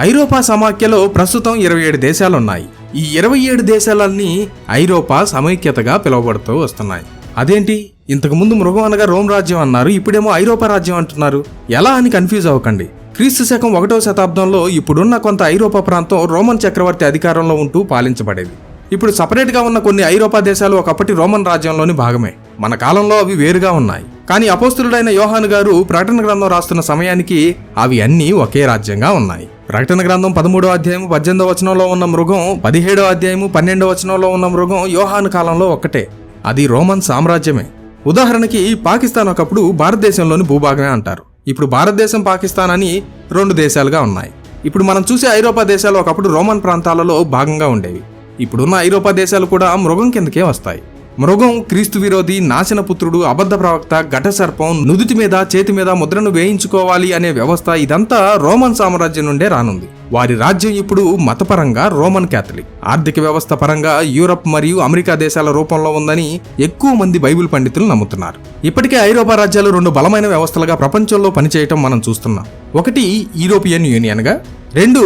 ఐరోపా సమాఖ్యలో ప్రస్తుతం 27 దేశాలున్నాయి. ఈ 27 దేశాలన్నీ ఐరోపా సమైక్యతగా పిలువబడుతూ వస్తున్నాయి. అదేంటి, ఇంతకుముందు మృగం అనగా రోమ్ రాజ్యం అన్నారు, ఇప్పుడేమో ఐరోపా రాజ్యం అంటున్నారు. ఎలా అని కన్ఫ్యూజ్ అవ్వకండి. క్రీస్తు శకం 1వ శతాబ్దంలో ఇప్పుడున్న కొంత ఐరోపా ప్రాంతం రోమన్ చక్రవర్తి అధికారంలో ఉంటూ పాలించబడేది. ఇప్పుడు సపరేట్గా ఉన్న కొన్ని ఐరోపా దేశాలు ఒకప్పటి రోమన్ రాజ్యంలోని భాగమే. మన కాలంలో అవి వేరుగా ఉన్నాయి. కానీ అపోస్తలుడైన యోహాను గారు ప్రకటన గ్రంథం రాస్తున్న సమయానికి అవి అన్నీ ఒకే రాజ్యంగా ఉన్నాయి. ప్రకటన గ్రంథం 13వ అధ్యాయము 18వ వచనంలో ఉన్న మృగం, 17వ అధ్యాయము 12వ వచనంలో ఉన్న మృగం యోహాను కాలంలో ఒక్కటే. అది రోమన్ సామ్రాజ్యమే. ఉదాహరణకి పాకిస్తాన్ ఒకప్పుడు భారతదేశంలోని భూభాగమే అంటారు. ఇప్పుడు భారతదేశం, పాకిస్తాన్ అని 2 దేశాలుగా ఉన్నాయి. ఇప్పుడు మనం చూసే ఐరోపా దేశాలు ఒకప్పుడు రోమన్ ప్రాంతాలలో భాగంగా ఉండేవి. ఇప్పుడున్న ఐరోపా దేశాలు కూడా మృగం కిందకే వస్తాయి. మృగం క్రీస్తు విరోధి, నాశన పుత్రుడు, అబద్ధ ప్రవక్త, ఘటసర్పం, నుదుటి మీద చేతి మీద ముద్రను వేయించుకోవాలి అనే వ్యవస్థ, ఇదంతా రోమన్ సామ్రాజ్యం నుండే రానుంది. వారి రాజ్యం ఇప్పుడు మతపరంగా రోమన్ క్యాథలిక్, ఆర్థిక వ్యవస్థ పరంగా యూరప్ మరియు అమెరికా దేశాల రూపంలో ఉందని ఎక్కువ మంది బైబిల్ పండితులు నమ్ముతున్నారు. ఇప్పటికే ఐరోపా రాజ్యాలు 2 బలమైన వ్యవస్థలుగా ప్రపంచంలో పనిచేయటం మనం చూస్తున్నాం. ఒకటి యూరోపియన్ యూనియన్గా, 2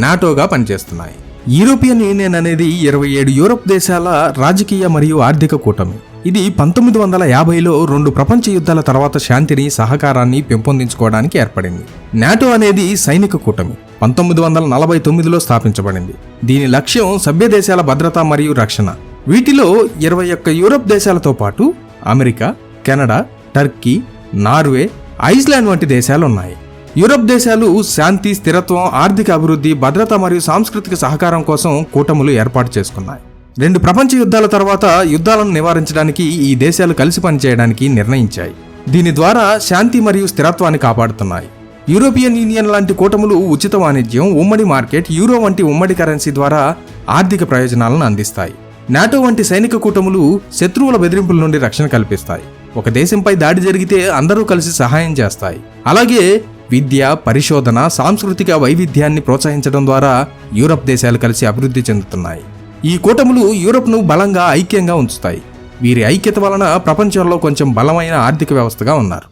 నాటోగా పనిచేస్తున్నాయి. యూరోపియన్ యూనియన్ అనేది 27 యూరప్ దేశాల రాజకీయ మరియు ఆర్థిక కూటమి. ఇది 1950లో 2 ప్రపంచ యుద్ధాల తర్వాత శాంతిని, సహకారాన్ని పెంపొందించుకోవడానికి ఏర్పడింది. నాటో అనేది సైనిక కూటమి. 1949లో స్థాపించబడింది. దీని లక్ష్యం సభ్య దేశాల భద్రత మరియు రక్షణ. వీటిలో 21 యూరప్ దేశాలతో పాటు America, Canada, Turkey, Norway, Iceland వంటి దేశాలున్నాయి. యూరప్ దేశాలు శాంతి, స్థిరత్వం, ఆర్థిక అభివృద్ధి, భద్రత మరియు సాంస్కృతిక సహకారం కోసం కూటములు ఏర్పాటు చేసుకున్నాయి. 2 ప్రపంచ యుద్ధాల తర్వాత యుద్ధాలను నివారించడానికి ఈ దేశాలు కలిసి పనిచేయడానికి నిర్ణయించాయి. దీని ద్వారా శాంతి మరియు స్థిరత్వాన్ని కాపాడుతున్నాయి. యూరోపియన్ యూనియన్ లాంటి కూటములు ఉచిత వాణిజ్యం, ఉమ్మడి మార్కెట్, యూరో వంటి ఉమ్మడి కరెన్సీ ద్వారా ఆర్థిక ప్రయోజనాలను అందిస్తాయి. నాటో వంటి సైనిక కూటములు శత్రువుల బెదిరింపుల నుండి రక్షణ కల్పిస్తాయి. ఒక దేశంపై దాడి జరిగితే అందరూ కలిసి సహాయం చేస్తాయి. అలాగే విద్య, పరిశోధన, సాంస్కృతిక వైవిధ్యాన్ని ప్రోత్సహించడం ద్వారా యూరప్ దేశాలు కలిసి అభివృద్ధి చెందుతున్నాయి. ఈ కూటములు యూరప్ను బలంగా, ఐక్యంగా ఉంచుతాయి. వీరి ఐక్యత వలన ప్రపంచంలో కొంచెం బలమైన ఆర్థిక వ్యవస్థగా ఉన్నారు.